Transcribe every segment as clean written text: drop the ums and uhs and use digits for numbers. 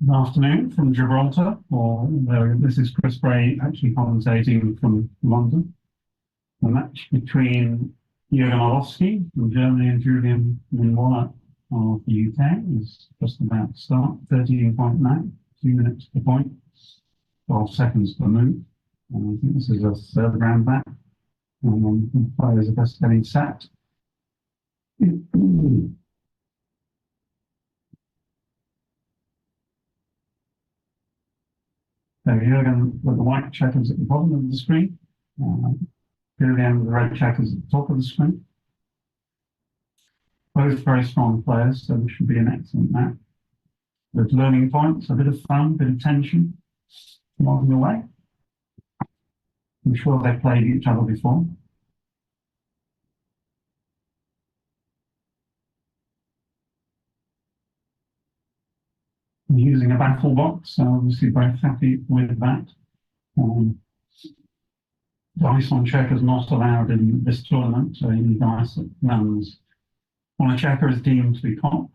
Good afternoon from Gibraltar, this is Chris Bray actually commentating from London. The match between Juergen Orlowski from Germany and Julian Minwalla of the UK is just about to start. 13.9, 2 minutes per point, 12 seconds per move. And I think this is a third round back. And the players are just getting set. So Juergen with the white checkers at the bottom of the screen, Julian with the red checkers at the top of the screen. Both very strong players, so this should be an excellent match. There's learning points, a bit of fun, a bit of tension along the way. I'm sure they've played each other before. I'm using a battle box, so obviously very happy with that. Dice on checkers not allowed in this tournament, so any dice that lands on a checker is deemed to be cocked.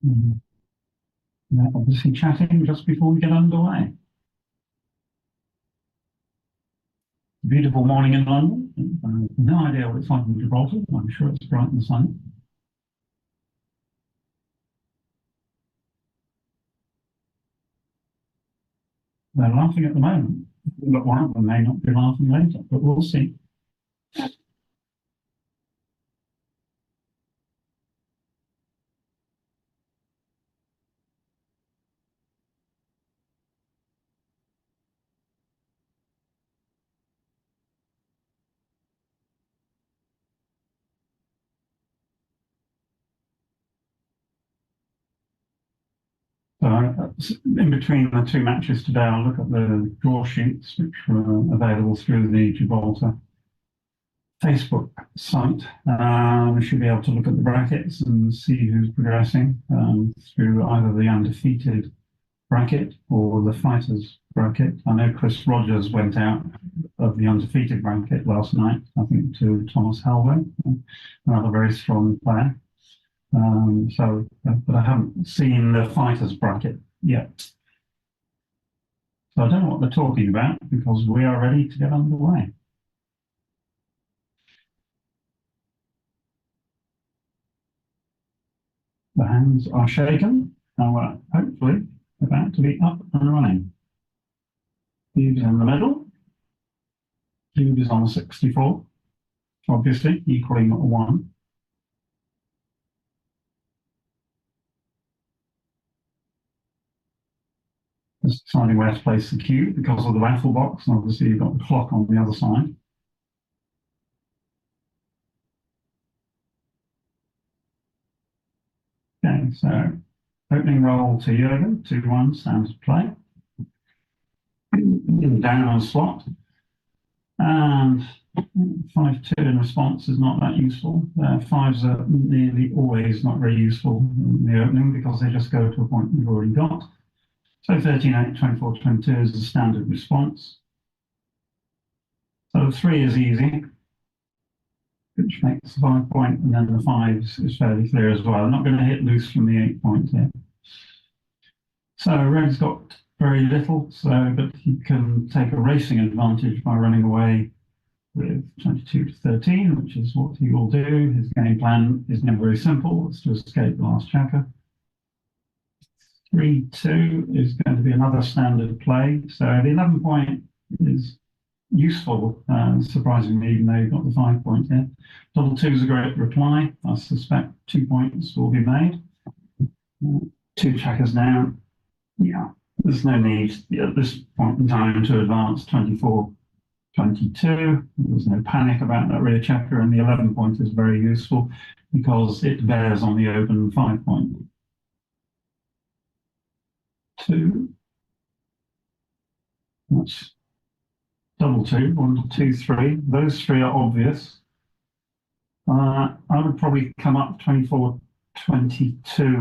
They're obviously chatting just before we get underway. Beautiful morning in London. No idea what it's like in Gibraltar. I'm sure it's bright and sunny. They're laughing at the moment, but one of them may not be laughing later, but we'll see. In between the two matches today, I'll look at the draw sheets, which are available through the Gibraltar Facebook site. We should be able to look at the brackets and see who's progressing through either the undefeated bracket or the fighters bracket. I know Chris Rogers went out of the undefeated bracket last night, I think, to Thomas Halway, another very strong player. But I haven't seen the fighters bracket yet. So I don't know what they're talking about because we are ready to get underway. The hands are shaken and we're hopefully about to be up and running. Cube is in the middle. Cube is on 64, obviously equaling 1. Just deciding where to place the cube because of the raffle box, and obviously you've got the clock on the other side. Okay, so opening roll to Juergen, 2-1, stands to play. Down on slot. And 5-2 in response is not that useful. 5s are nearly always not very useful in the opening because they just go to a point you've already got. So 13-8, 24-22 is the standard response. So 3 is easy, which makes the 5 point, and then the 5s is fairly clear as well. I'm not going to hit loose from the 8 point here. So red's got very little, but he can take a racing advantage by running away with 22-13, which is what he will do. His game plan is now very simple. It's to escape the last checker. 3-2 is going to be another standard play. So the 11 point is useful, surprisingly, even though you've got the 5 point here. Double 2 is a great reply. I suspect 2 points will be made. 2 checkers down. Yeah, there's no need at this point in time to advance 24-22. There's no panic about that rear checker, and the 11 point is very useful because it bears on the open 5 point. 2. That's double 2, 1, 2, 3. Those 3 are obvious. I would probably come up 24-22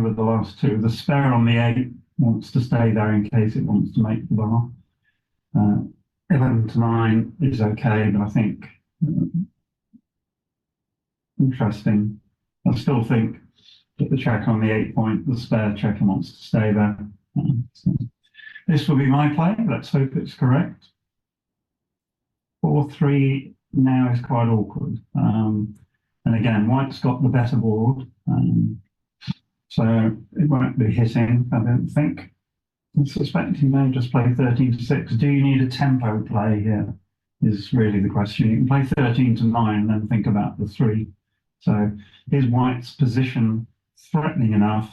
with the last 2. The spare on the 8 wants to stay there in case it wants to make the bar. 11-9 is okay, but I think interesting I still think that the checker on the 8-point, the spare checker wants to stay there. So this will be my play. Let's hope it's correct. 4-3 now is quite awkward. And again, white's got the better board. So it won't be hitting, I don't think. I suspect he may just play 13-6. Do you need a tempo play here? Is really the question. You can play 13-9 and then think about the 3. So is white's position threatening enough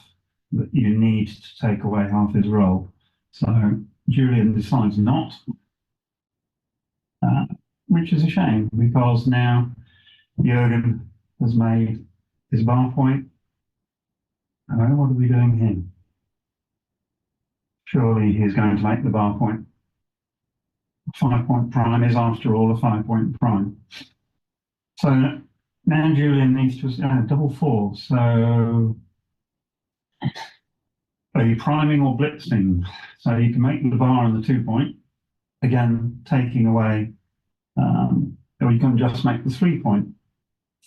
that you need to take away half his roll? So Julian decides not, which is a shame because now Juergen has made his bar point. What are we doing here? Surely he's going to make the bar point. 5-point prime is, after all, a 5-point prime. So now Julian needs to double 4. So are you priming or blitzing? So you can make the bar and the 2-point, again taking away, or you can just make the 3-point.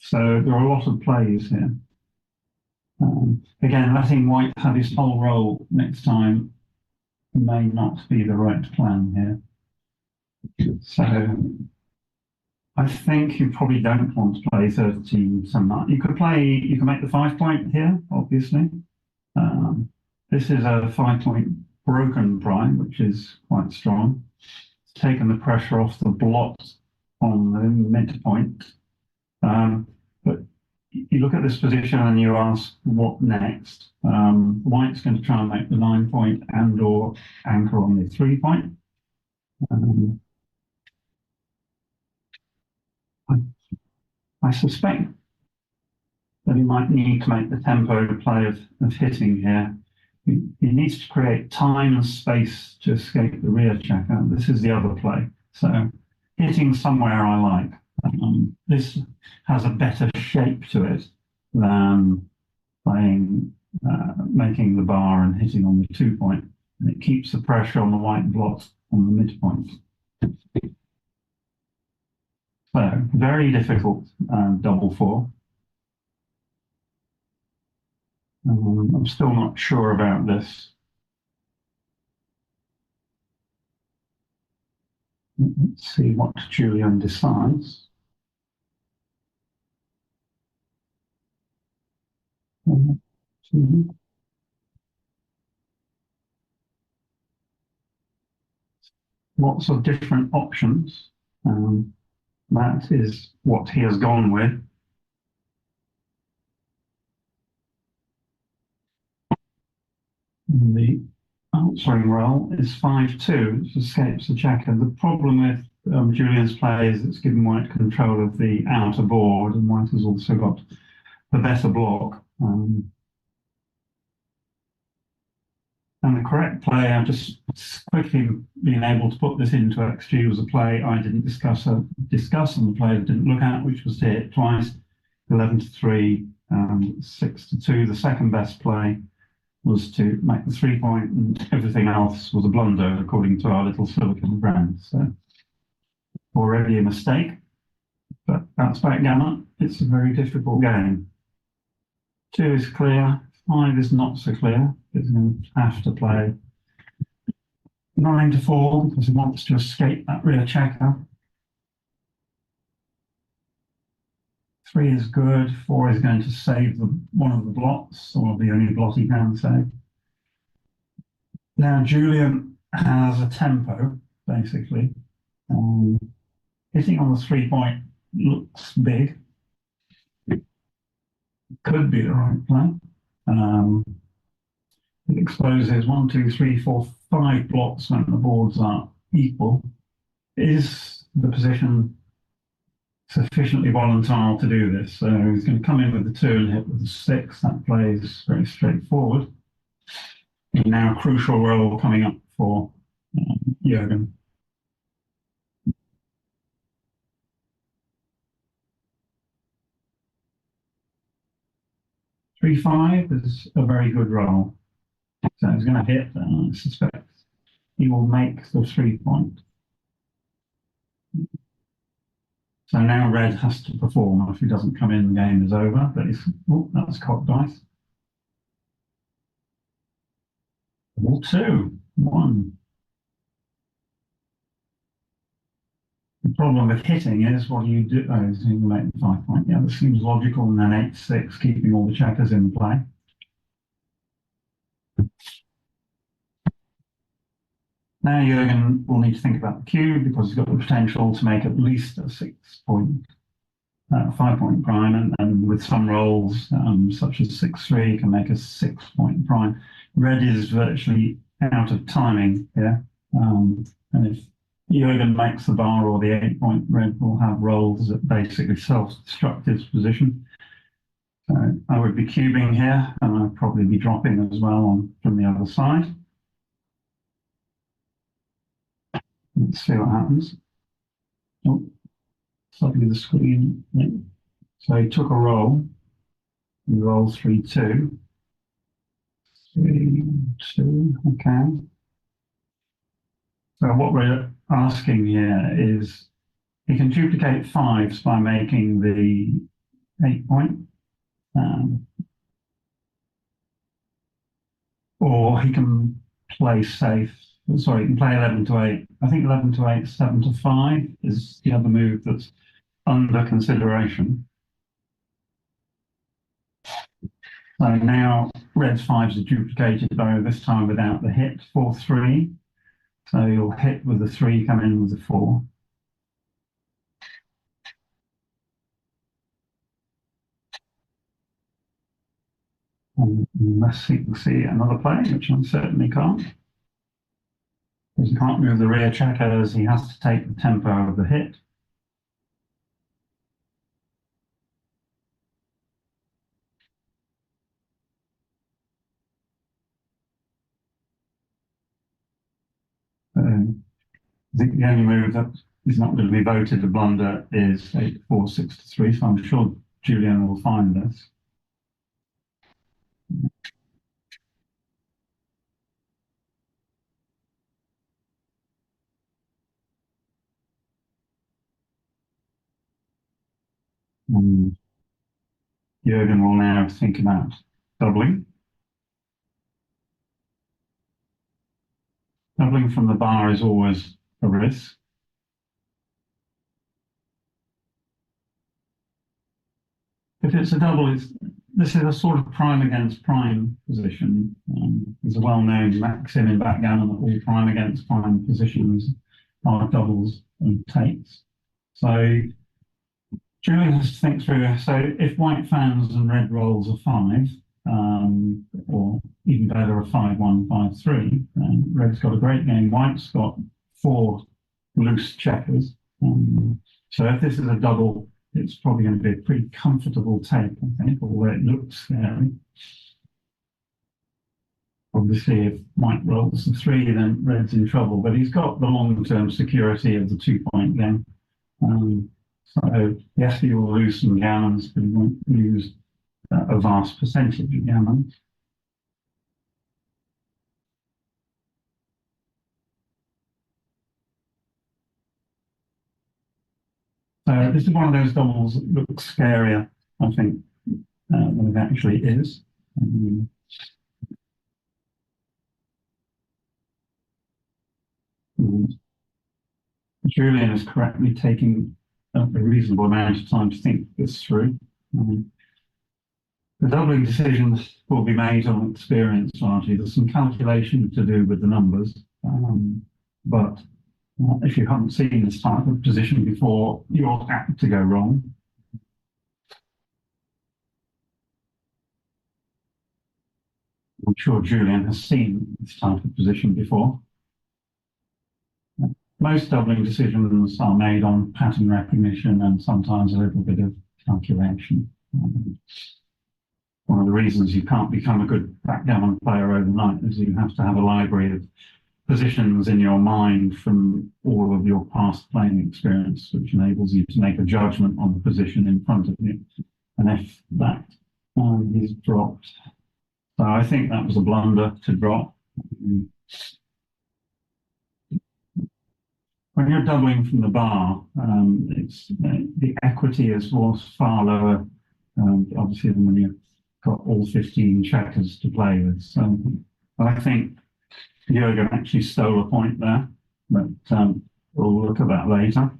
So there are a lot of plays here. Again, letting white have his whole roll next time may not be the right plan here. So I think you probably don't want to play 13 some night. You can make the 5-point here, obviously. This is a 5-point broken prime, which is quite strong. It's taken the pressure off the blot on the midpoint. But you look at this position and you ask, what next? White's going to try and make the 9-point and or anchor on the 3-point. I suspect that he might need to make the tempo play of hitting here. He needs to create time and space to escape the rear checker. This is the other play. So hitting somewhere I like. This has a better shape to it than playing, making the bar and hitting on the 2-point. And it keeps the pressure on the white blot on the midpoint. So very difficult double 4. I'm still not sure about this. Let's see what Julian decides. Lots of different options. That is what he has gone with. The answering roll is 5-2, which escapes the checker. The problem with Julian's play is it's given white control of the outer board, and white has also got the better block. And the correct play, I've just quickly been able to put this into XG, was a play I didn't discuss and the play I didn't look at, which was to hit twice, 11-3, 6-2. The second best play was to make the 3-point, and everything else was a blunder, according to our little silicon brand. So already a mistake, but that's backgammon. It's a very difficult game. 2 is clear, 5 is not so clear. It's going to have to play 9-4 because he wants to escape that rear checker. 3 is good, 4 is going to save one of the blots, or the only blot he can save. Now Julian has a tempo, basically. Hitting on the 3-point looks big. It could be the right plan. It exposes 1, 2, 3, 4, 5 blocks when the boards are equal. Is the position sufficiently volatile to do this? So he's going to come in with the 2 and hit with the 6. That plays very straightforward. And now a crucial roll coming up for Juergen. Three, 5 is a very good roll. So he's going to hit, and I suspect he will make the 3-point. So now red has to perform. If he doesn't come in, the game is over. But it's, oh, that's cocked dice. All two, one. The problem with hitting is what do you do? Oh, so you make the 5 point. Yeah, this seems logical. And then 8-6, keeping all the checkers in play. Now Juergen will need to think about the cube because he's got the potential to make at least a 5-point prime, and with some rolls such as 6-3, he can make a 6-point prime. Red is virtually out of timing here, and if Juergen makes the bar or the 8-point, red will have rolls that basically self-destruct his position. So I would be cubing here, and I'd probably be dropping as well from the other side. Let's see what happens. Oh, slightly the screen. Yeah. So he took a roll. He rolls 3-2. 3-2. Okay. So what we're asking here is he can duplicate 5s by making the 8-point. Or he can play safe. Sorry, he can play 11-8. I think 11-8, 7-5 is the other move that's under consideration. So now red's 5s are duplicated, though this time without the hit, 4-3. So you'll hit with a 3, come in with a 4. Unless he can see another play, which I certainly can't. Because he can't move the rear checkers, he has to take the tempo of the hit. I think the only move that is not going to be voted a blunder is 8-4, 6-3, so I'm sure Julian will find this. Juergen will now think about doubling. Doubling from the bar is always a risk. If it's a double, this is a sort of prime against prime position. There's a well-known maxim in backgammon that all prime against prime positions are doubles and takes. So Julian has to think through. So if white fans and red rolls a 5, or even better, a 5-1, 5-3, then red's got a great game. White's got 4 loose checkers. So if this is a double, it's probably going to be a pretty comfortable take, I think, although it looks scary. Obviously, if white rolls a 3, then red's in trouble, but he's got the long-term security of the 2-point game. So yes, he will lose some gammons, but he won't lose a vast percentage of gammons. This is one of those doubles that looks scarier, I think, than it actually is. Julian is correctly taking a reasonable amount of time to think this through. The doubling decisions will be made on experience largely. There's some calculation to do with the numbers, but if you haven't seen this type of position before, you're apt to go wrong. I'm sure Julian has seen this type of position before. Most doubling decisions are made on pattern recognition and sometimes a little bit of calculation. One of the reasons you can't become a good backgammon player overnight is you have to have a library of positions in your mind from all of your past playing experience, which enables you to make a judgment on the position in front of you. And if that is dropped, so I think that was a blunder to drop. when you're doubling from the bar, it's the equity was far lower, obviously, than when you've got all 15 checkers to play with. So I think Juergen actually stole a point there, but we'll look at that later.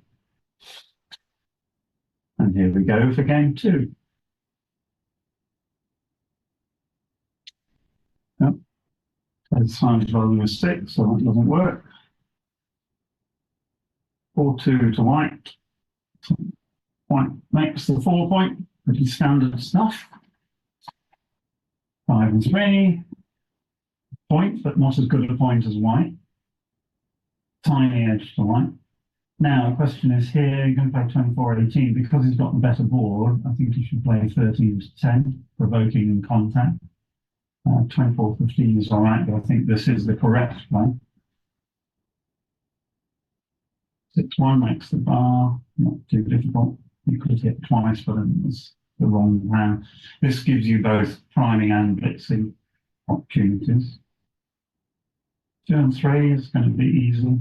And here we go for game 2. Yep. It's signed volume of 6, so that doesn't work. 4-2 to white. So white makes the 4 point, pretty standard stuff. 5 and 3. Point, but not as good a point as white. Tiny edge to white. Now, the question is here, you're going to play 24-18. Because he's got the better board, I think he should play 13-10, provoking and contact. 24-15 is all right, but I think this is the correct play. 6-1 makes the bar, not too difficult. You could hit twice, but it was the wrong hand. This gives you both priming and blitzing opportunities. 2 and 3 is going to be easy.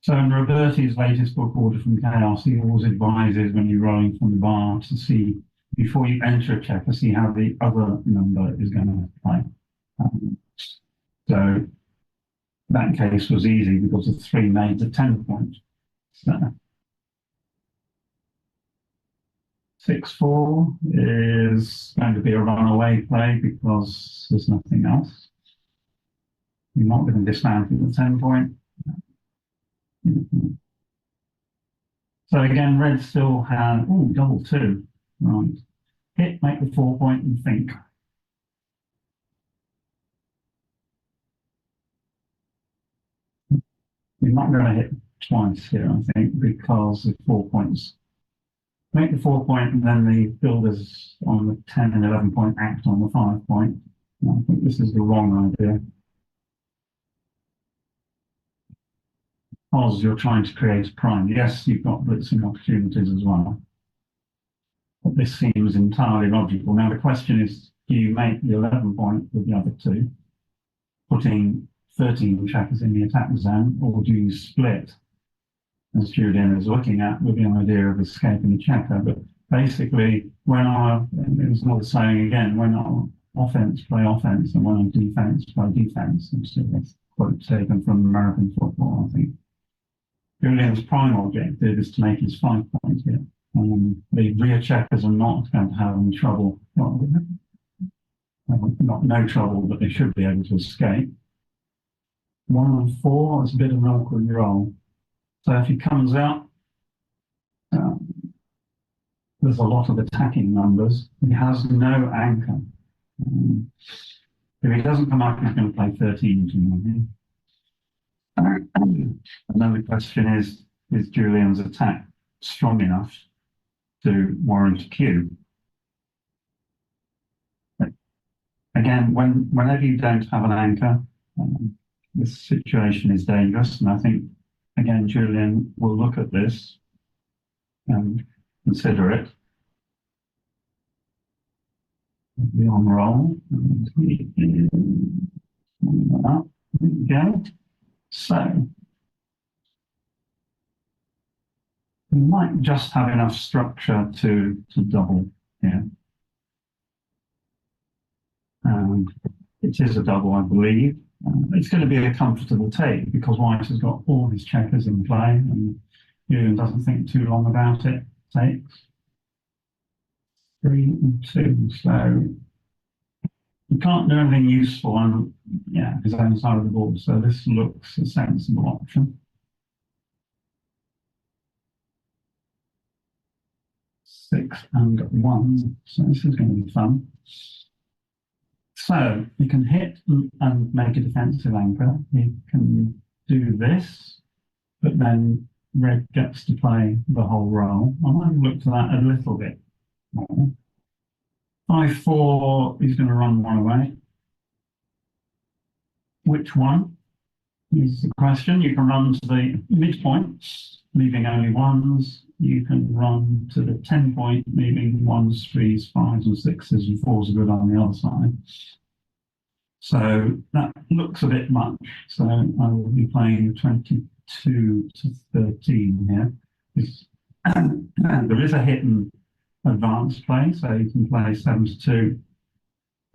So in Roberti's latest book, Order from Chaos, he always advises when you're rolling from the bar to see, before you enter a checker, see how the other number is going to play. So that case was easy because the 3 made the 10 point. So 6-4 is going to be a runaway play because there's nothing else. You're not going to dismantle the 10 point. So again, red still has, double 2. Right. Hit, make the 4 point and think. You're not going to hit twice here, I think, because the 4 points. Make the 4 point and then the builders on the 10 and 11 point act on the 5 point. I think this is the wrong idea. Because you're trying to create a prime. Yes, you've got blitzing opportunities as well. But this seems entirely logical. Now the question is, do you make the 11 point with the other 2, putting 13 checkers in the attack zone, or do you split, as Julian is looking at, with the idea of escaping a checker? But basically, there's another saying again, when on offense, play offense, and when on defense, play defense. That's a quote taken from American football, I think. Julian's prime objective is to make his 5 points here. The rear checkers are not going to have any trouble. Well, not no trouble, but they should be able to escape. 1 and 4 is a bit of an awkward roll. So if he comes out, there's a lot of attacking numbers. He has no anchor. If he doesn't come up, he's going to play 13 tonight. And then the question is Julian's attack strong enough to warrant a cue? But again, whenever you don't have an anchor, this situation is dangerous. And I think, again, Julian will look at this and consider it. Be on roll. And there we go. So we might just have enough structure to double here. And it is a double, I believe. It's going to be a comfortable take because white has got all his checkers in play and Julian doesn't think too long about it. Takes 3 and 2. So you can't do anything useful on his own side of the board. So this looks a sensible option. 6 and 1. So this is going to be fun. So you can hit and make a defensive anchor. You can do this, but then red gets to play the whole roll. I might look to that a little bit more. 5-4, he's going to run one away. Which one is the question? You can run to the midpoint, leaving only 1s. You can run to the 10 point, leaving 1s, 3s, 5s, and 6s, and 4s are good on the other side. So that looks a bit much. So I will be playing 20. 2 to 13 here. There is a hidden advance play, so you can play 7 to 2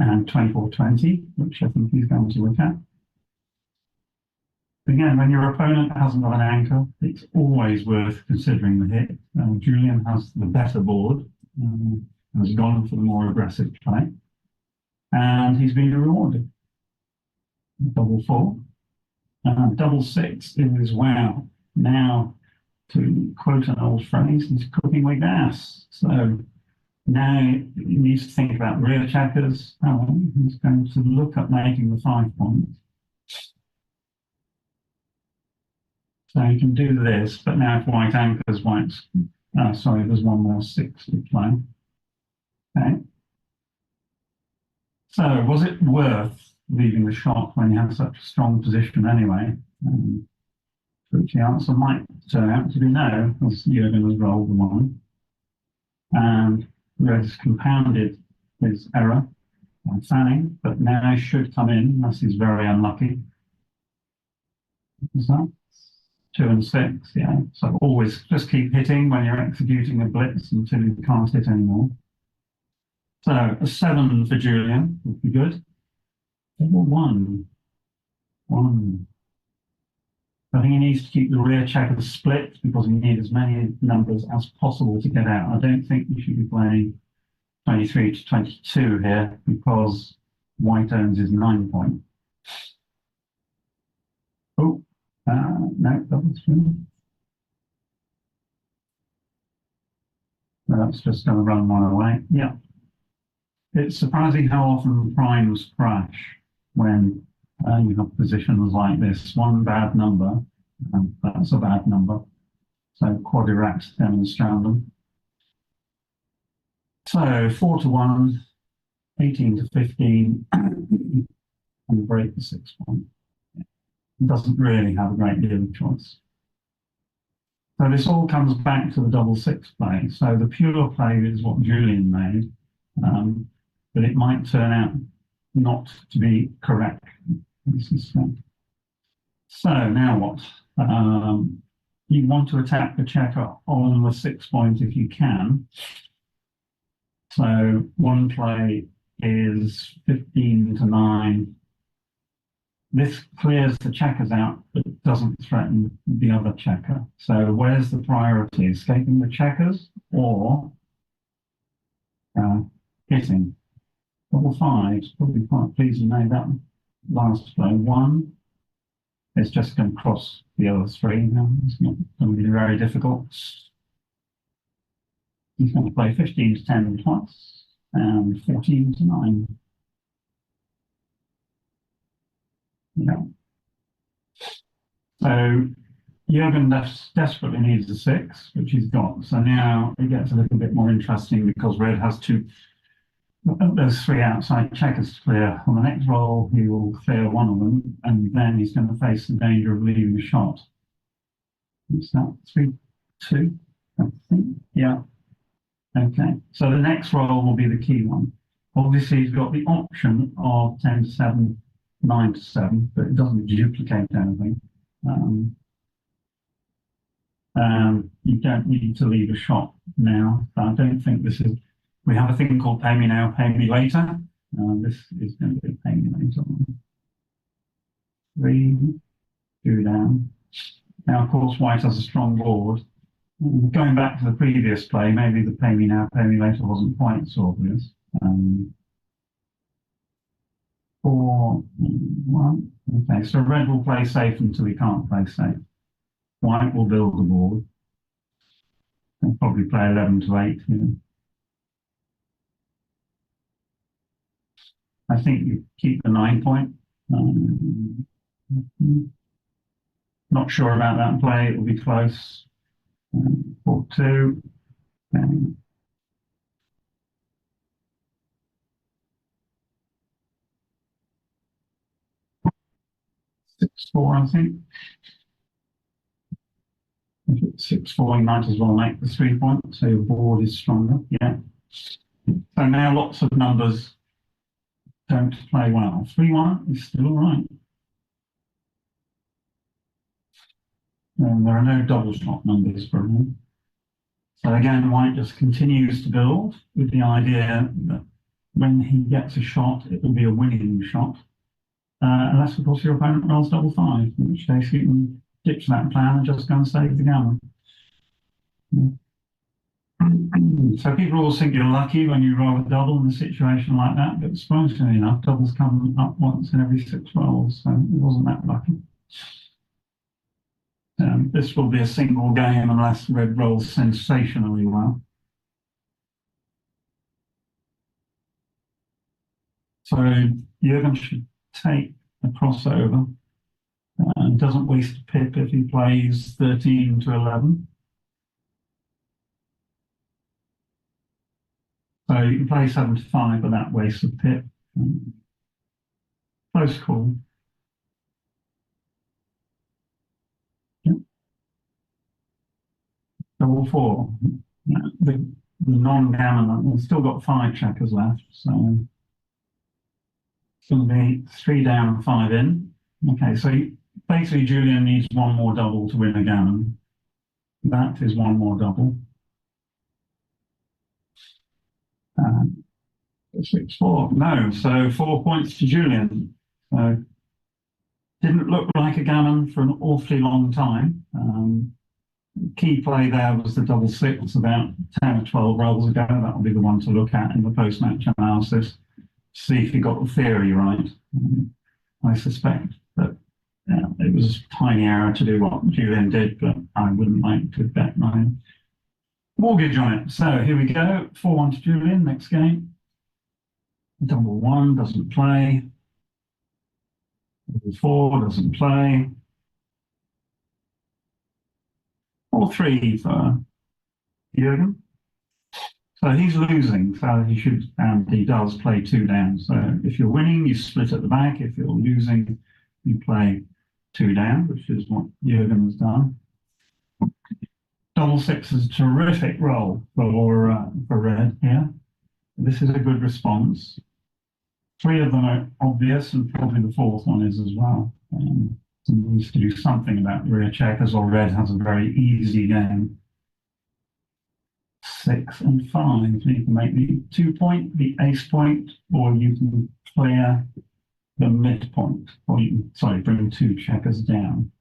and 24-20, which I think he's going to look at. Again, when your opponent hasn't got an anchor, it's always worth considering the hit. Julian has the better board, and has gone for the more aggressive play. And he's been rewarded. Double 4. Double 6 is, wow, now, to quote an old phrase, he's cooking with gas. So now he needs to think about rear checkers. He's going to look at making the 5 points. So you can do this, but now if white anchors, white's, sorry, there's one more 6 to play. Okay. So was it worth leaving the shot when you have such a strong position anyway? Which the answer might turn out to be no, as Juergen has rolled the 1. And Red has compounded his error by fanning, but now should come in, unless he's very unlucky. Is that? 2 and 6, yeah. So always just keep hitting when you're executing a blitz until you can't hit anymore. So a 7 for Julian would be good. Double 1. 1. I think he needs to keep the rear checker split because we need as many numbers as possible to get out. I don't think we should be playing 23 to 22 here because white owns his 9 point. Oh. No, double 3. That's just going to run one away. Yeah. It's surprising how often primes crash when you have positions like this. One bad number, and that's a bad number. So quadiract demonstrandum. So 4 to 1, 18 to 15, and break the 6 point. Doesn't really have a great deal of choice. So this all comes back to the double 6 play. So the pure play is what Julian made, but it might turn out not to be correct. So now what? You want to attack the checker on the 6 point if you can. So one play is 15 to 9. This clears the checkers out, but it doesn't threaten the other checker. So where's the priority? Escaping the checkers or hitting? Double 5, probably quite pleased you made that last play. 1, it's just going to cross the other 3 now. It's not going to be very difficult. He's going to play 15 to 10 twice and 14 to 9. Yeah. So Juergen desperately needs a 6, which he's got. So now it gets a little bit more interesting because Red has those 3 outside checkers to clear. On the next roll, he will clear one of them, and then he's going to face the danger of leaving the shot. What's that? 3, 2, I think. Yeah. Okay. So the next roll will be the key one. Obviously, he's got the option of 10 to 7. 9 to 7, but it doesn't duplicate anything. You don't need to leave a shot now. I don't think this is. We have a thing called pay me now, pay me later. This is going to be pay me later. 3, 2 down. Now, of course, white has a strong board. Going back to the previous play, maybe the pay me now, pay me later wasn't quite so obvious. 4, 1. Okay, so red will play safe until he can't play safe. White will build the board. They'll probably play 11 to 8 here. I think you keep the 9 point. Not sure about that play. It will be close. 4, 2. Okay. 6, 4, I think. If it's 6, 4, you might as well make the 3 point, so your board is stronger. Yeah. So now lots of numbers don't play well. 3, 1 is still all right. And there are no double shot numbers for him. So again, white just continues to build with the idea that when he gets a shot, it will be a winning shot. Unless, of course, your opponent rolls double five, in which case you can ditch that plan and just go and save the gammon. So people always think you're lucky when you roll a double in a situation like that, but surprisingly enough, doubles come up once in every 6 rolls, so it wasn't that lucky. This will be a single game unless red rolls sensationally well. So Juergen should take a crossover. Doesn't waste a pip if he plays 13 to 11. So you can play 7 to 5 without waste of pip. Close call. Yeah. Double 4. The non-gammon, we've still got 5 checkers left, so it's going to be 3 down, 5 in. Okay, so basically Julian needs one more double to win a gammon. That is one more double. 6-4. No, so 4 points to Julian. So didn't look like a gammon for an awfully long time. Key play there was the double 6 about 10 or 12 rolls ago. That will be the one to look at in the post-match analysis. See if you got the theory right. I suspect that it was a tiny error to do what Julian did, but I wouldn't like to bet my mortgage on it. So here we go. 4-1 to Julian. Next game. Double 1 doesn't play. Double 4 doesn't play. 4-3 for Juergen. So he's losing, so he should, and he does play 2 down. So if you're winning, you split at the back. If you're losing, you play 2 down, which is what Juergen has done. Double 6 is a terrific roll for red here. This is a good response. 3 of them are obvious, and probably the 4th one is as well. So needs to do something about the rear checkers, or red has a very easy game. 6 and 5. You can make the 2 point, the ace point, or you can clear the midpoint, or you can, sorry, bring 2 checkers down.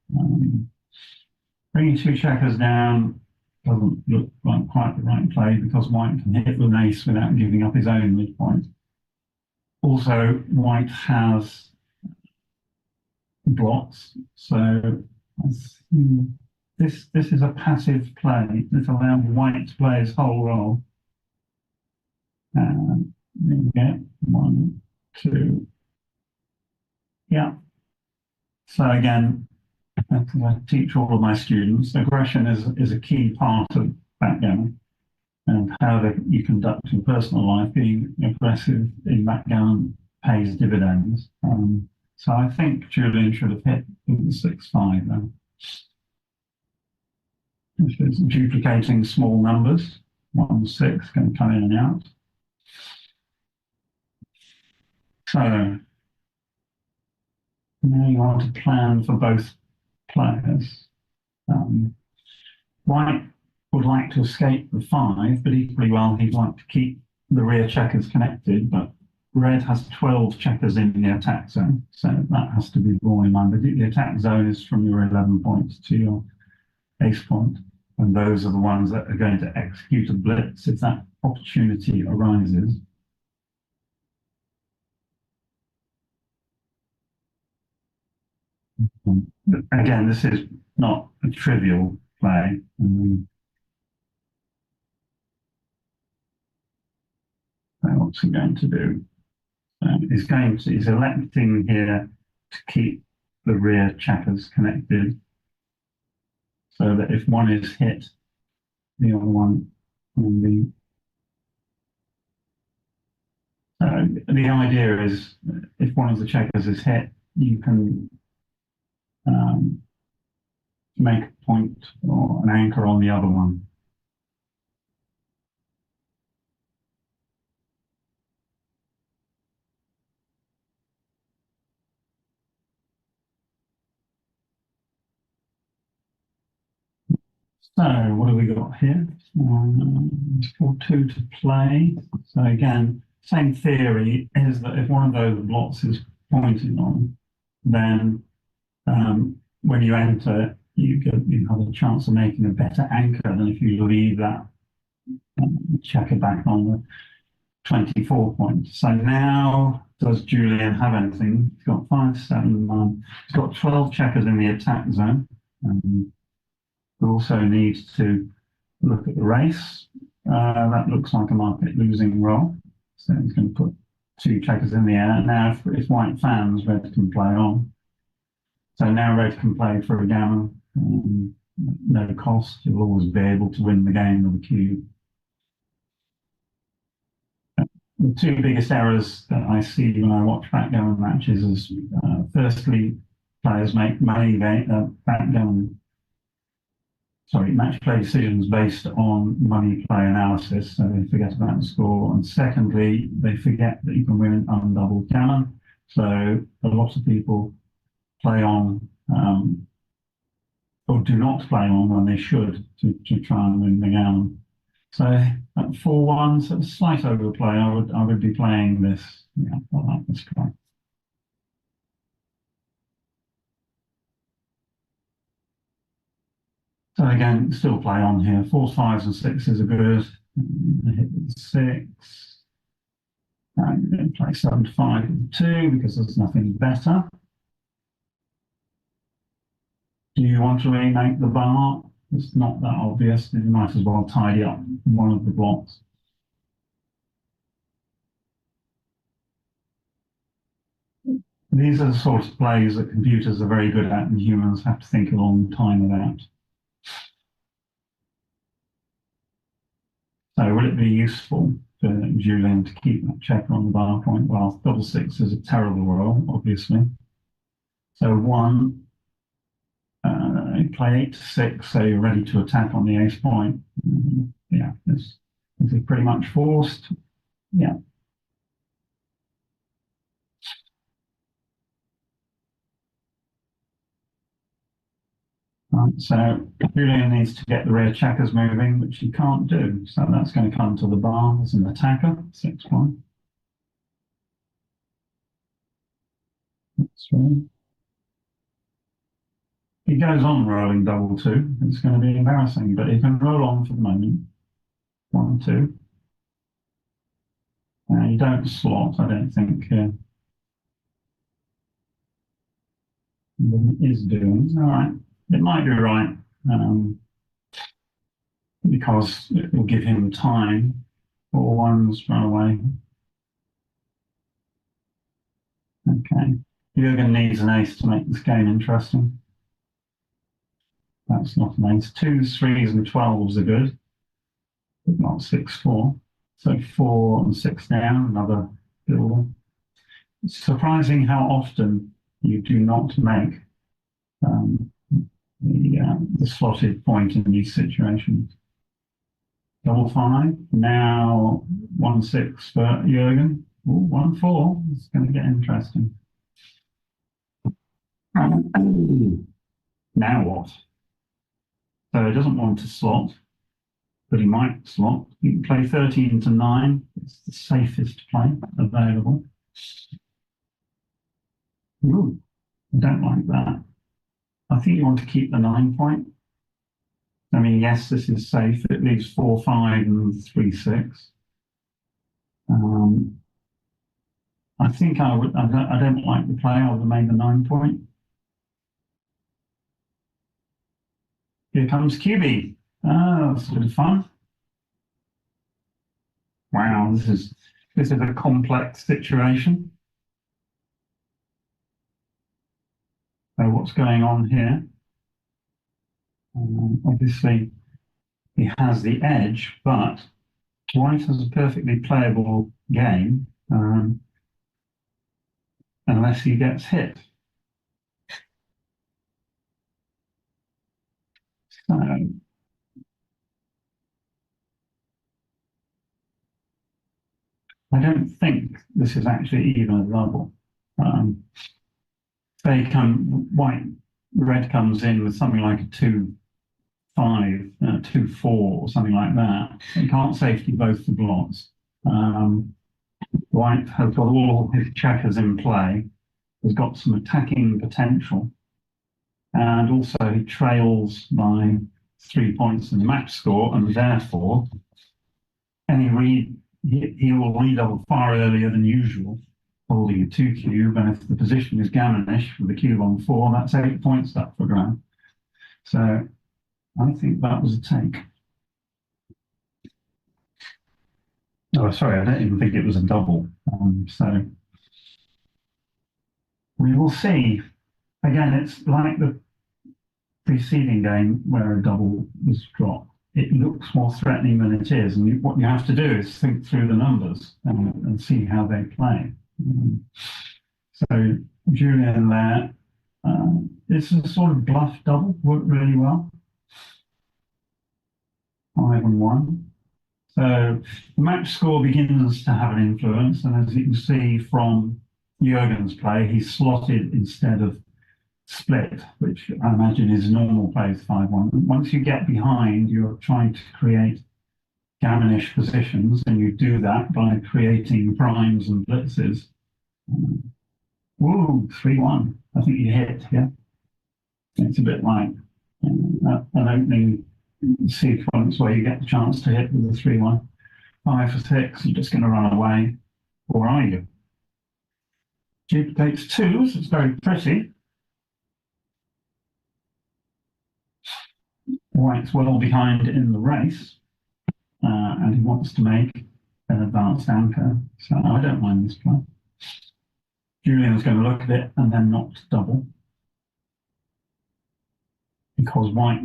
Bringing 2 checkers down doesn't look like quite the right play because white can hit with an ace without giving up his own midpoint. Also, white has blocks, so this is a passive play. This allows white to play his whole roll. And there we go. 1, 2. Yeah. So again, I teach all of my students, aggression is a key part of backgammon, and how you conduct your personal life. Being aggressive in backgammon pays dividends. So I think Julian should have hit with the 6-5 then. This is duplicating small numbers. 1, 6 can come in and out. So now you want to plan for both players. White would like to escape the 5, but equally well he'd like to keep the rear checkers connected, but red has 12 checkers in the attack zone, so that has to be borne in mind. The attack zone is from your 11 points to your ace point, and those are the ones that are going to execute a blitz if that opportunity arises. Again, this is not a trivial play. What's he going to do? He's electing here to keep the rear checkers connected, so that if one is hit, the other one will be. The idea is, if one of the checkers is hit, you can make a point or an anchor on the other one. So what have we got here? 4-2 to play. So again, same theory is that if one of those blocks is pointing on, then when you enter, you have a chance of making a better anchor than if you leave that checker back on the 24 points. So now, does Julian have anything? He's got 5, 7, 9. He's got 12 checkers in the attack zone. We also need to look at the race. That looks like a market losing roll. So he's going to put 2 checkers in the air. Now, if white fans, red can play on. So now red can play for a gammon. No cost. You'll always be able to win the game with a cube. The 2 biggest errors that I see when I watch backgammon matches is, firstly, players make match play decisions based on money play analysis, so they forget about the score. And secondly, they forget that you can win an undoubled gammon. So a lot of people play on or do not play on when they should to try and win the gammon. So at 4-1, so a slight overplay, I would be playing this. Yeah, I like this card. So again, still play on here. 4s, 5s, and 6s are good. Hit with 6. I'm going to play 7 to 5 with 2 because there's nothing better. Do you want to remake the bar? It's not that obvious. You might as well tidy up one of the blocks. These are the sort of plays that computers are very good at and humans have to think a long time about. So will it be useful for Julian to keep that checker on the bar point? Well, double 6 is a terrible roll, obviously. So 1, play 8 to 6, so you're ready to attack on the ace point. Yeah, this is pretty much forced. Yeah. So Julian needs to get the rear checkers moving, which he can't do. So that's going to come to the bar as an attacker, 6-1. That's right. He goes on rolling double 2. It's going to be embarrassing, but he can roll on for the moment. 1, 2. You don't slot, I don't think. Is doing. All right. It might be right because it will give him time. 4-1s run away. Okay. Juergen needs an ace to make this game interesting. That's not an ace. 2s, 3s, and 12s are good, but not 6-4. So 4 and 6 down, another builder. It's surprising how often you do not make the slotted point in these situations. Double 5. Now 1-6 for Juergen. 1-4. It's going to get interesting. Now what? So he doesn't want to slot, but he might slot. You can play 13 to 9. It's the safest play available. Ooh, I don't like that. I think you want to keep the 9 point. I mean, yes, this is safe. It leaves 4, 5, and 3, 6. I think I don't like the play. I would have made the 9 point. Here comes QB. Oh, that's a bit of fun. Wow, this is a complex situation. So what's going on here? Obviously, he has the edge, but white has a perfectly playable game unless he gets hit. So I don't think this is actually even a double. Red comes in with something like a 2-5 5, 2, 4, or something like that. You can't safety both the blots. White has got all his checkers in play, has got some attacking potential, and also he trails by 3 points in the match score, and therefore any read he will redouble far earlier than usual, holding a 2 cube, and if the position is gammonish with a cube on 4, that's 8 points up for grab. So I think that was a take. Oh, sorry, I don't even think it was a double. So we will see. Again, it's like the preceding game where a double was dropped. It looks more threatening than it is, and what you have to do is think through the numbers and see how they play. So Julian there, it's a sort of bluff double, worked really well. 5 and 1. So the match score begins to have an influence, and as you can see from Juergen's play, he's slotted instead of split, which I imagine is normal play with 5-1. Once you get behind, you're trying to create gammonish positions, and you do that by creating primes and blitzes. Whoa, 3-1. I think you hit, yeah. It's a bit like an opening sequence where you get the chance to hit with a 3-1. 5 for 6, you're just going to run away, or are you? Duplicates 2s, it's very pretty. White's well behind in the race, and he wants to make an advanced anchor, so I don't mind this play. Julian's going to look at it and then not double, because White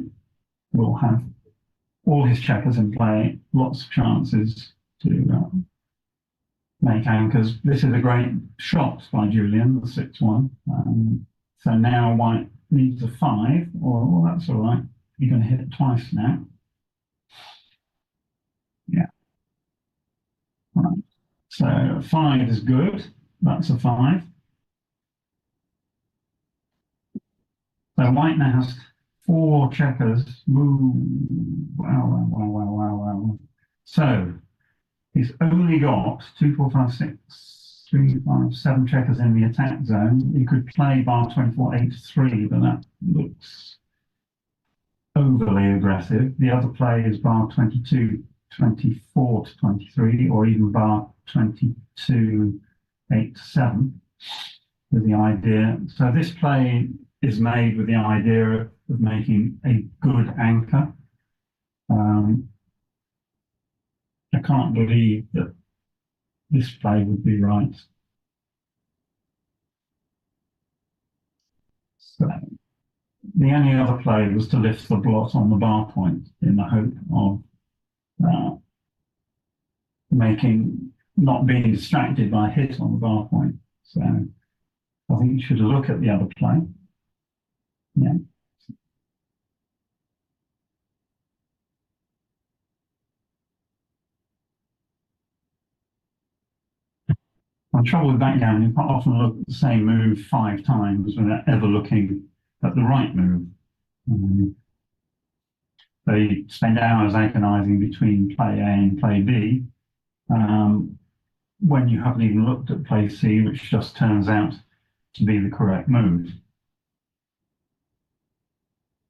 will have all his checkers in play, lots of chances to make anchors. This is a great shot by Julian, the 6-1. So now White needs a 5, or that's all right. You're going to hit it twice now. Yeah. Right. So 5 is good. That's a 5. So White now has 4 checkers. Ooh, wow. So he's only got 2, 4, 5, 6, 3, 5, 7 checkers in the attack zone. He could play bar 24, 8, 3, but that looks overly aggressive. The other play is bar 22, 24 to 23, or even bar 22, 8 to 7, with the idea. So this play is made with the idea of making a good anchor. I can't believe that this play would be right. So the only other play was to lift the blot on the bar point in the hope of not being distracted by a hit on the bar point. So I think you should look at the other play. Yeah. The trouble with backgammon, you quite often look at the same move 5 times without ever looking at the right move. So you spend hours agonizing between play A and play B when you haven't even looked at play C, which just turns out to be the correct move.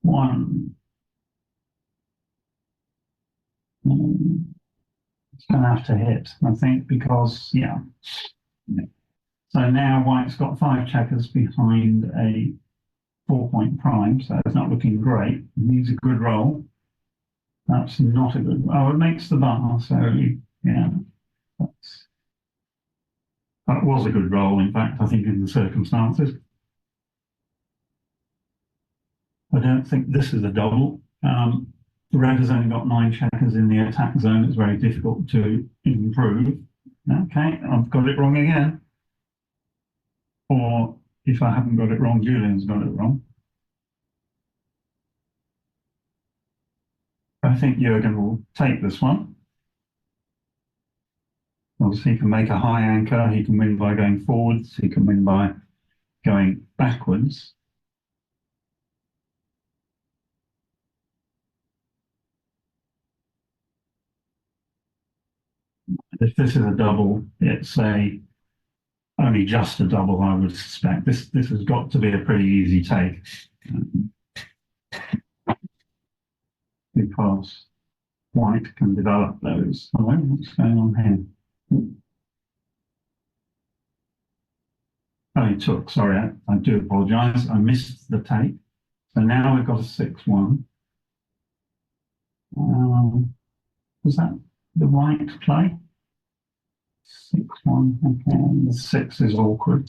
1. It's going to have to hit, I think, because, yeah. So now White's got 5 checkers behind a 4-point prime, so it's not looking great. It needs a good roll. That's not a good. Oh, it makes the bar, so yeah. That was a good roll, in fact, I think, in the circumstances. I don't think this is a double. The red has only got 9 checkers in the attack zone. It's very difficult to improve. Okay, I've got it wrong again. Or if I haven't got it wrong, Julian's got it wrong. I think Juergen will take this one. Obviously, he can make a high anchor. He can win by going forwards. He can win by going backwards. If this is a double, it's only just a double, I would suspect. This has got to be a pretty easy take. Because white can develop those. Hello, what's going on here? Oh, he took, sorry, I do apologise. I missed the take. So now we've got a 6-1. Was that the right play? 6-1, okay, and the 6 is awkward.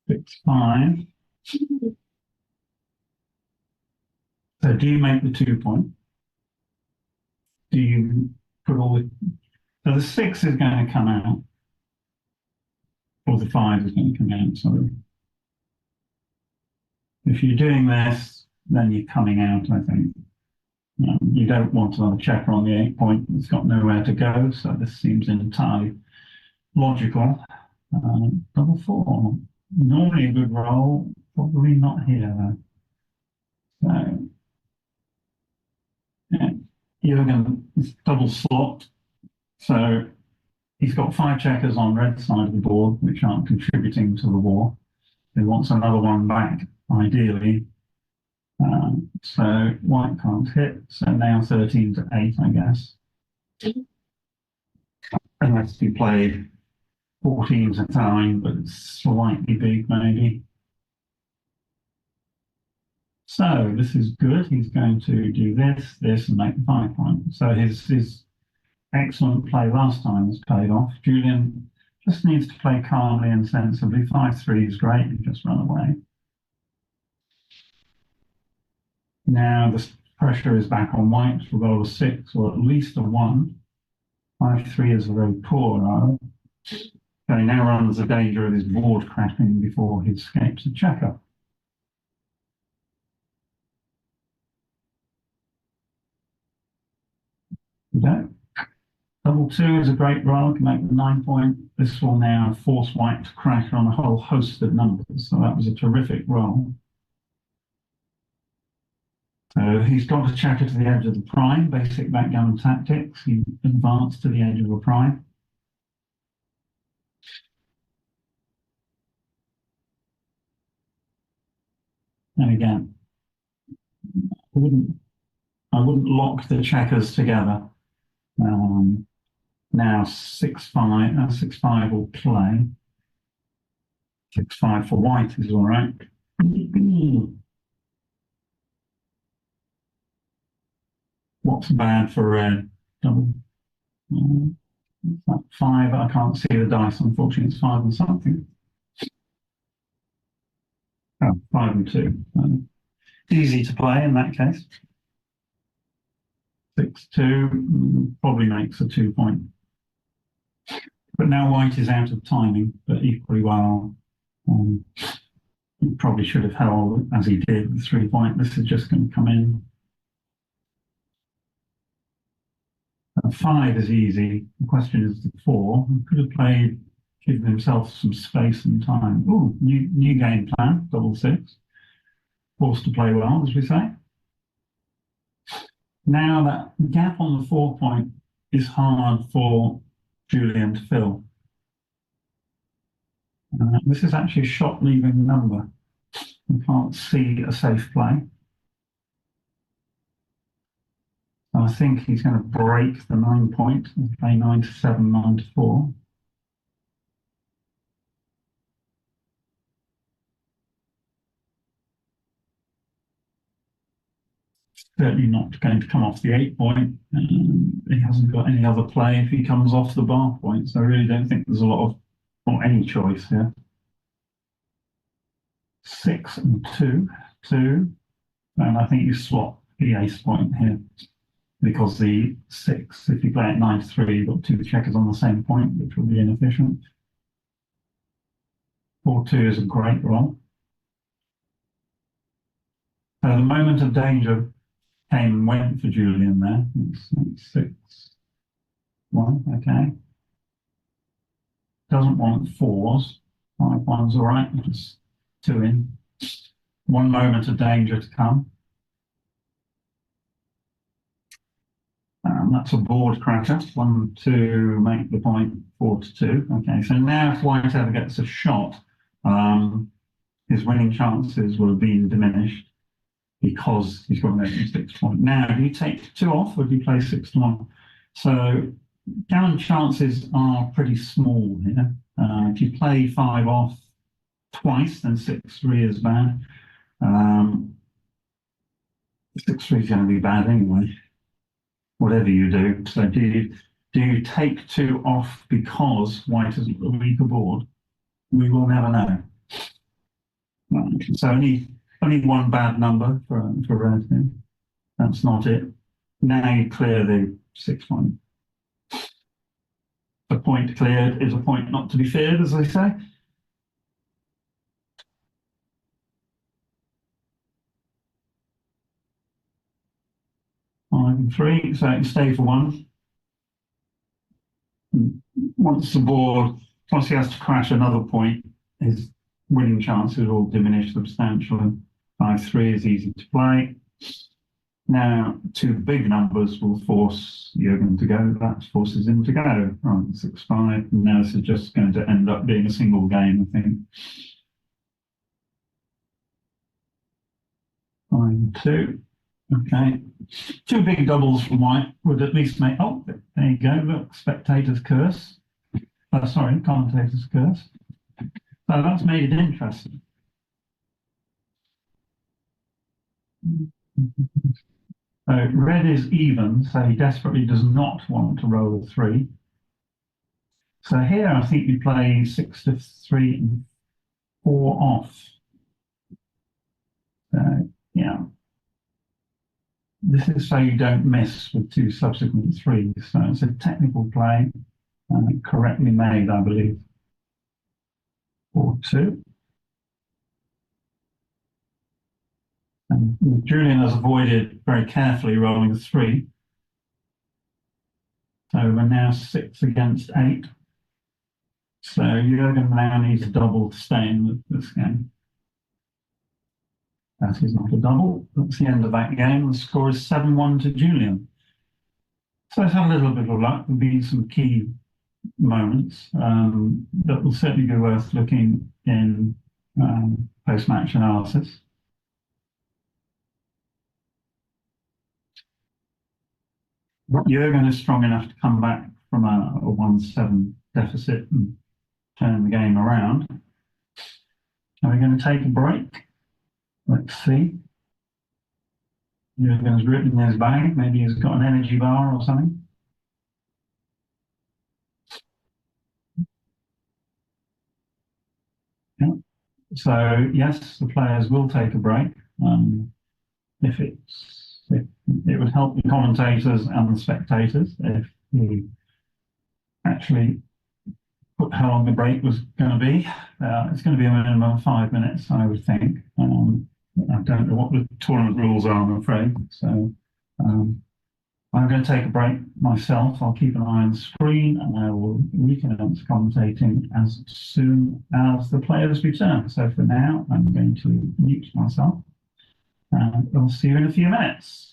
Six, 5. So do you make the 2 point? Do you put all the... So the 6 is going to come out. Or the 5 is going to come out, sorry. If you're doing this, then you're coming out, I think. You don't want another checker on the 8 point. It's got nowhere to go, so this seems entirely logical. Double 4. Normally a good roll, probably not here though. So, yeah, Juergen is double slot. So he's got 5 checkers on red side of the board, which aren't contributing to the war. He wants another one back, ideally. So white can't hit. So now 13 to 8, I guess. Unless he played 14 to 9, but it's slightly big, maybe. So this is good. He's going to do this, and make the 5 point. So his excellent play last time has paid off. Julian just needs to play calmly and sensibly. 5-3 is great. You just run away. Now the pressure is back on white for roll a 6 or at least a 1. 5-3 is a very poor roll. So he now runs the danger of his board crashing before he escapes a checker. Okay. Double 2 is a great roll, can make the 9 point. This will now force white to crash on a whole host of numbers. So that was a terrific roll. So he's got a checker to the edge of the prime, basic backgammon tactics. He advanced to the edge of the prime. And again, I wouldn't lock the checkers together. Now 6-5, 6-5 will play. 6-5 for white is all right. What's bad for red? Double. 5, I can't see the dice, unfortunately, it's 5 and something. Oh, 5 and 2. Easy to play in that case. 6-2 probably makes a 2 point. But now white is out of timing, but equally well. He probably should have held, as he did, the 3 point. This is just going to come in. 5 is easy. The question is the 4. He could have played, given himself some space and time. Ooh, new game plan, double 6. Forced to play well, as we say. Now that gap on the 4 point is hard for Julian to fill. This is actually a shot leaving number. You can't see a safe play. I think he's going to break the 9 point and play 9-7, 9-4. Certainly not going to come off the 8 point. He hasn't got any other play if he comes off the bar point. So I really don't think there's a lot of, or any choice here. 6 and 2, 2. And I think you swap the ace point here. Because the 6, if you play at 9-3, you've got 2 checkers on the same point, which will be inefficient. 4-2 is a great roll. So the moment of danger came and went for Julian there. It's 6-1, okay. Doesn't want 4s. 5-1's all right. Just 2 in. 1 moment of danger to come. That's a board cracker. 1 to make the point 4 to 2. Okay, so now if white ever gets a shot, his winning chances will have been diminished because he's got an open 6 point. Now, do you take 2 off or do you play 6 to 1? So gammon chances are pretty small here. If you play 5 off twice, then 6-3 is bad. 6-3 is going to be bad anyway, whatever you do. So do you take 2 off because white has a weaker board? We will never know. Right. So only 1 bad number for red here. That's not it. Now you clear the 6 point. A point cleared is a point not to be feared, as they say. Five and 3, so it can stay for 1. Once he has to crash another point, his winning chances will diminish substantially. 5-3 is easy to play. Now, 2 big numbers will force Juergen to go. That forces him to go. Right, 6-5. And now this is just going to end up being a single game, I think. 5-2. Okay. 2 big doubles from white would at least make. Oh, there you go. Look, spectator's curse. Sorry, commentator's curse. So that's made it interesting. Red is even, so he desperately does not want to roll a 3. So here I think you play 6 to 3 and 4 off. So, yeah. This is so you don't miss with 2 subsequent 3s. So it's a technical play, correctly made, I believe. 4-2. And Julian has avoided very carefully rolling a 3. So we're now 6 against 8. So Juergen now needs a double to stay in this game. That is not a double. That's the end of that game. The score is 7-1 to Julian. So let's have a little bit of luck. There'll be some key moments that will certainly be worth looking in post-match analysis. Juergen is strong enough to come back from a 1-7 deficit and turn the game around. Are we going to take a break? Let's see. Juergen's written in his bag. Maybe he's got an energy bar or something. Yeah. So yes, the players will take a break. If it would help the commentators and the spectators if we actually put how long the break was going to be. It's going to be a minimum of 5 minutes, I would think. I don't know what the tournament rules are, I'm afraid. So I'm going to take a break myself. I'll keep an eye on the screen and I will recommence commentating as soon as the players return. So for now, I'm going to mute myself and I'll see you in a few minutes.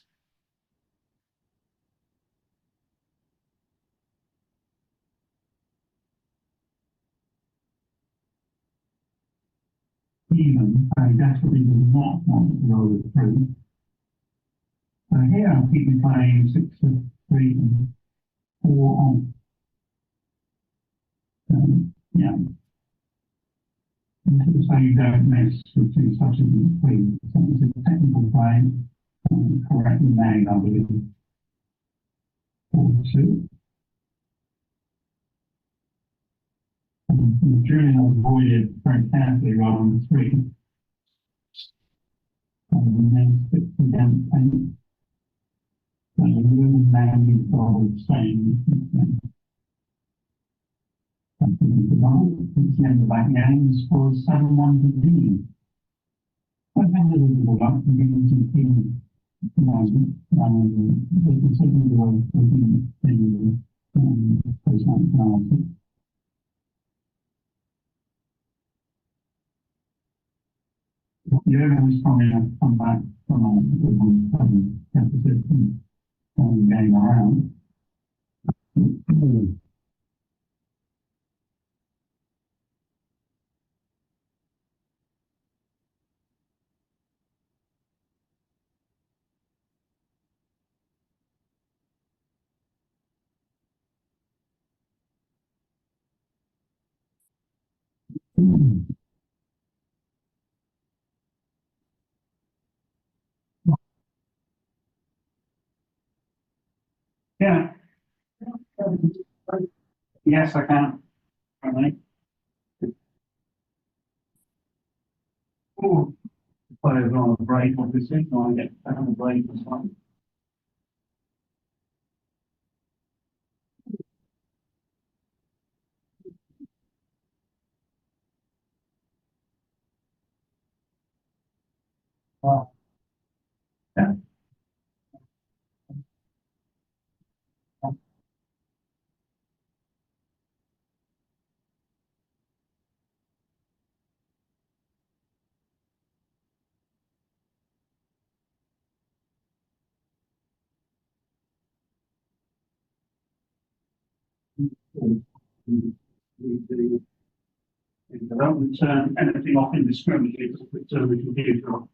Even, I definitely do not want to roll it through. So here I'm keeping playing 6 to 3 and 4 on. Yeah. This is so you don't miss with 2 subsequent 3s. So it's a technical play, correctly made, I believe. 4-2. And Julian avoided very carefully rolling the 3. And then 6 against 8. So you really now need to roll staying. It's the end of that game. The score is 7-1 to Julian. I've had a little bit of luck and given some team moment. They can certainly do in the post-match analysis. he's probably going to come back from a position and game around. Yeah. Yes, I can. Right. Oh, players on a break, obviously. So I get back on the break as well. Well, yeah. If they don't turn anything off indiscriminately, just return the computer off.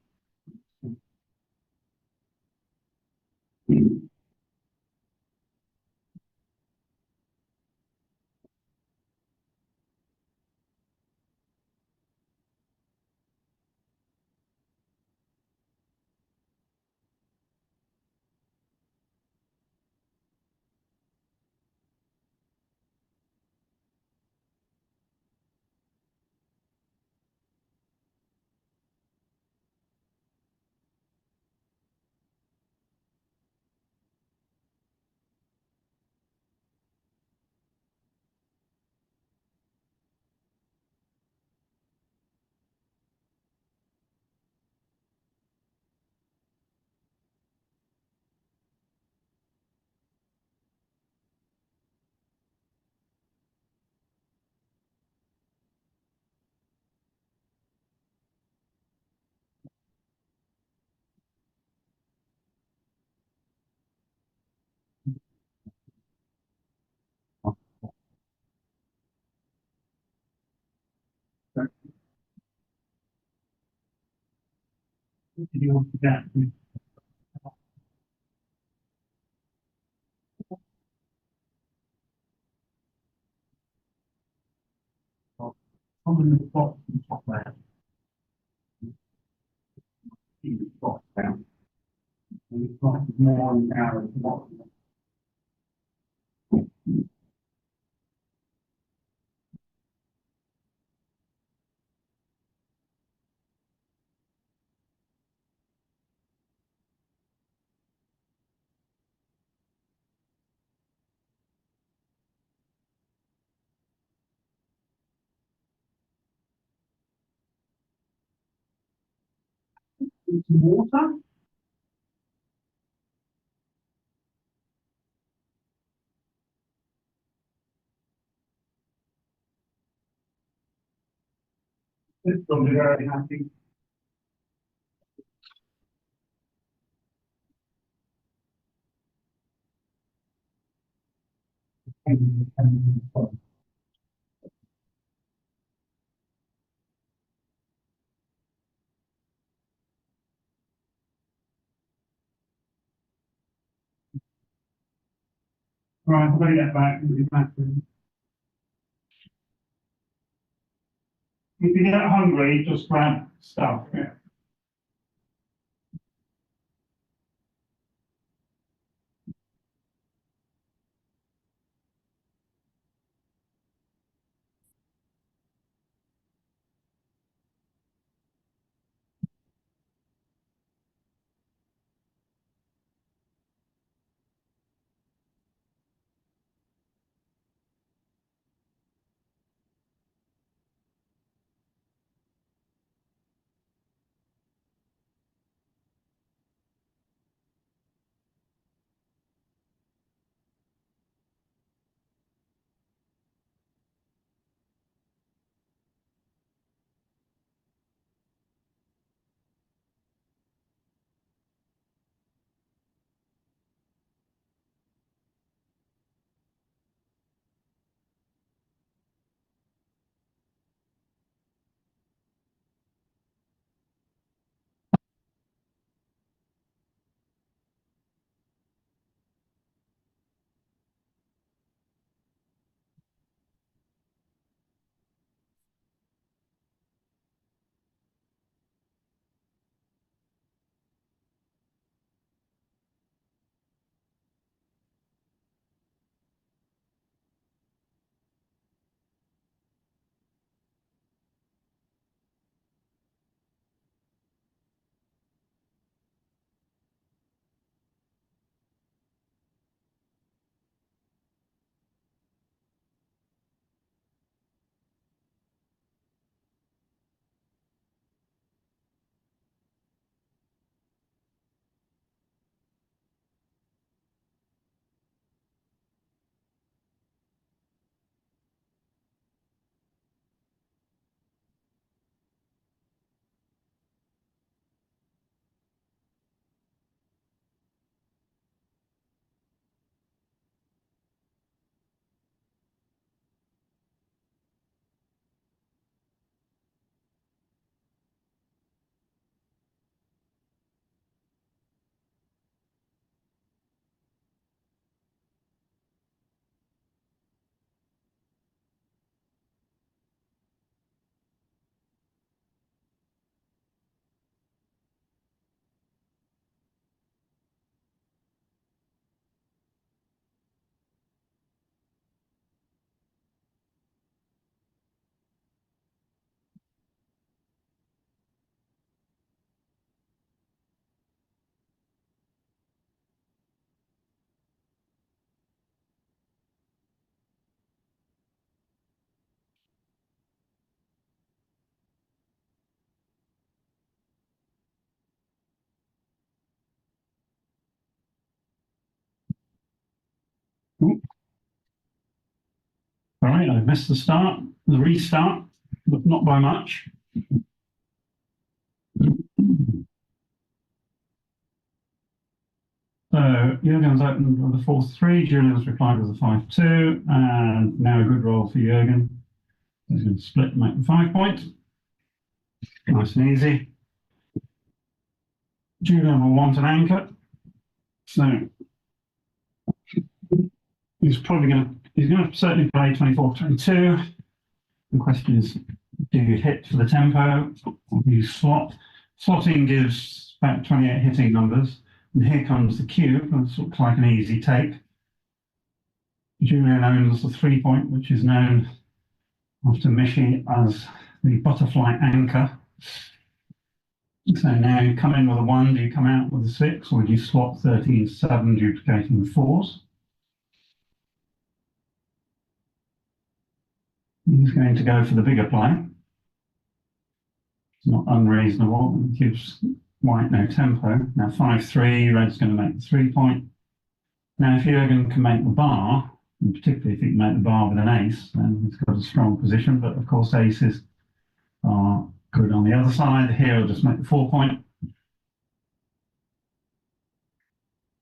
What did you want to get? On the bottom top there, keep the box down. And we've got more and arrow at the bottom. Some water. This will be very happy. Right, I'm going to get back. We'll be back. If you get hungry, just grab stuff. Yeah. Ooh. All right, I missed the restart, but not by much. So Juergen's opened with a 4-3, Julian's replied with a 5-2, and now a good roll for Juergen. He's going to split and make the 5 point. Nice and easy. Julian will want an anchor. So he's going to certainly play 24-22. The question is, do you hit for the tempo or do you slot? Slotting gives about 28 hitting numbers. And here comes the cube, and it looks like an easy take. Julian owns the 3 point, which is known after Mishi as the butterfly anchor. So now you come in with a 1, do you come out with a 6, or do you slot 13-7, duplicating the 4s? He's going to go for the bigger play. It's not unreasonable. It gives white no tempo. Now 5-3, red's going to make the 3 point. Now if Juergen can make the bar, and particularly if he can make the bar with an ace, then he's got a strong position, but of course aces are good on the other side. Here he'll just make the 4 point.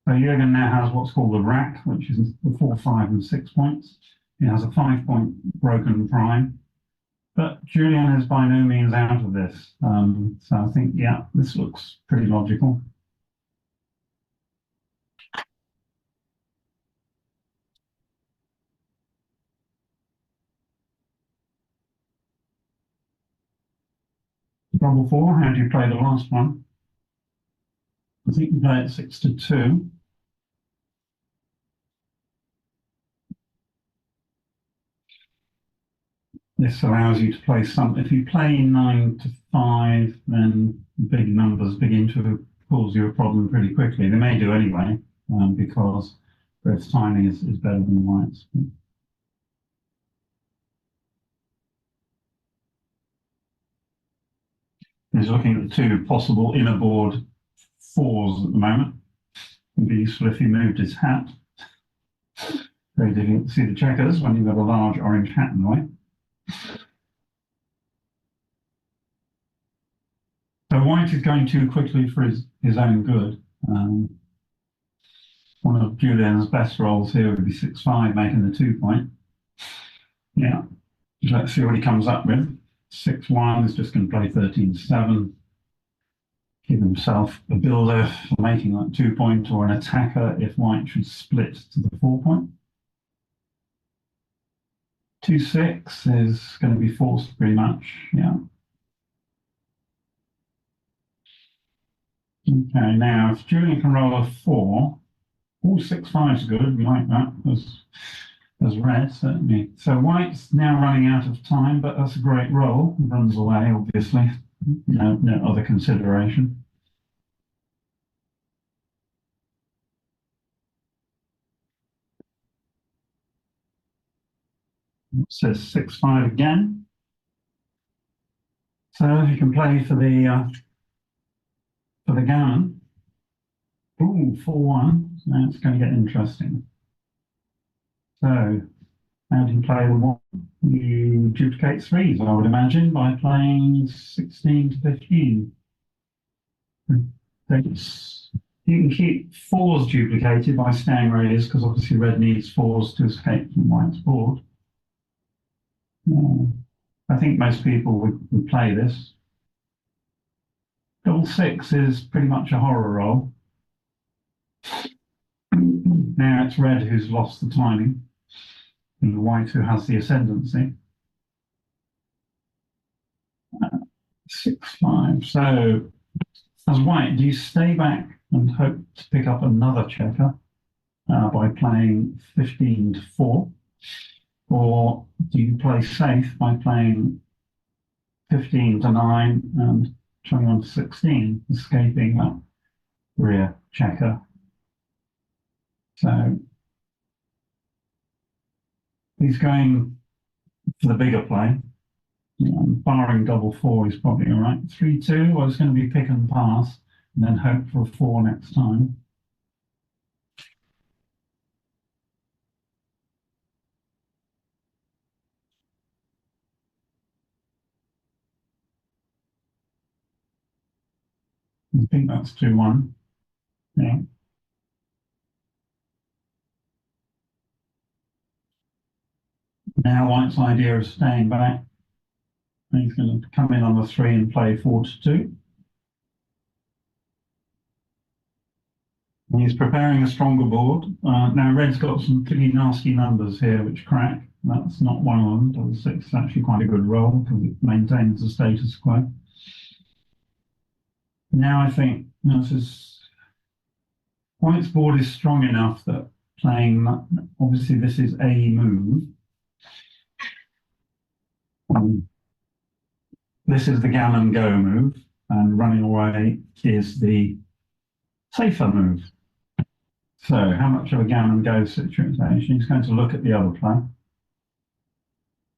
So Juergen now has what's called the rack, which is the 4, 5, and 6 points. He has a 5 point broken prime. But Julian is by no means out of this. So I think, yeah, this looks pretty logical. Double 4, how do you play the last one? I think you play it 6-2. This allows you to play some. If you play 9-5, then big numbers begin to cause you a problem pretty quickly. They may do anyway, because red's timing is better than white's. He's looking at the 2 possible inner board 4s at the moment. It'd be useful if he moved his hat. Very difficult to see the checkers when you've got a large orange hat in the way. So white is going too quickly for his own good. One of Julian's best rolls here would be 6-5, making the 2 point. Yeah, let's see what he comes up with. 6-1 is just going to play 13-7. Give himself a builder for making that 2 point, or an attacker if white should split to the 4 point. 2-6 is going to be forced pretty much, yeah. Okay, now if Julian can roll a 4, all 6-5 is good, we like that as red, certainly. So white's now running out of time, but that's a great roll. Runs away, obviously. No other consideration. It says 6-5 again. So if you can play for the gammon. Ooh, 4-1. Now it's going to get interesting. So how do you play the 1? You duplicate 3s, I would imagine, by playing 16-15. You can keep 4s duplicated by staying raised, because obviously red needs 4s to escape from white's board. I think most people would play this. Double 6 is pretty much a horror roll. Now it's red who's lost the timing, and white who has the ascendancy. 6-5. So as white, do you stay back and hope to pick up another checker by playing 15-4? Or do you play safe by playing 15-9 and 21-16, escaping that rear checker? So he's going for the bigger play. Barring double 4 is probably all right. 3-2, well, it's going to be pick and pass, and then hope for a 4 next time. I think that's 2-1. Yeah. Now White's idea of staying back. He's going to come in on the 3 and play 4-2. He's preparing a stronger board. Now Red's got some pretty nasty numbers here which crack. That's not one of them. Double 6 is actually quite a good roll because it maintains the status quo. Now I think White's board is strong enough that playing, obviously this is a move. This is the gammon go move, and running away is the safer move. So how much of a gammon go situation? He's going to look at the other play.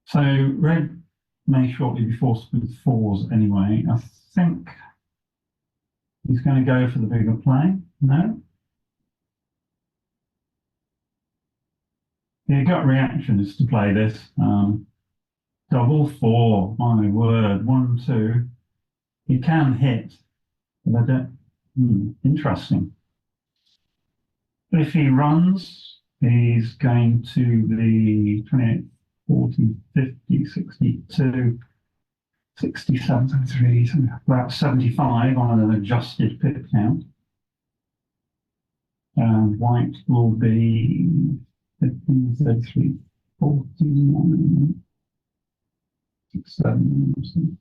So Red may shortly be forced with 4s anyway. I think he's going to go for the bigger play. No? The gut reaction is to play this. Double 4, my word, 1, 2. He can hit, but I don't. Interesting. If he runs, he's going to the 28, 40, 50, 62, 67, 73, about 75 on an adjusted pip count. And White will be 15, 33, 49, 67.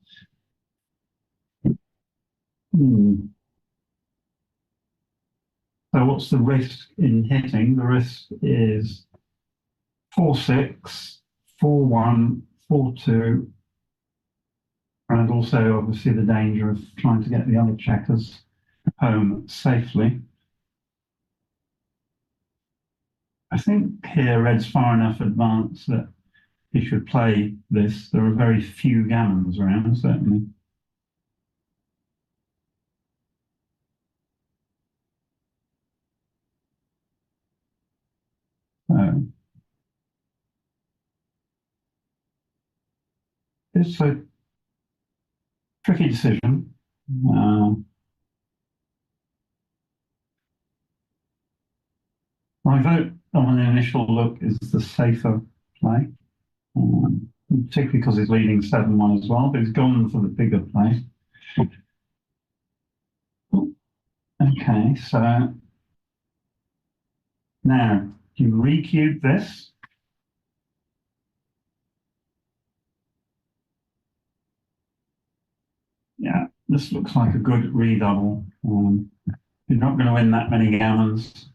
So what's the risk in hitting? The risk is 4-6, 4-1, 4-2, and also obviously the danger of trying to get the other checkers home safely. I think here Red's far enough advanced that he should play this. There are very few gammons around, certainly. It's a tricky decision. My vote on an initial look is the safer play, particularly because he's leading 7-1 as well, but he's gone for the bigger play. Okay, so now you recube this. Yeah, this looks like a good redouble. You're not going to win that many gammons.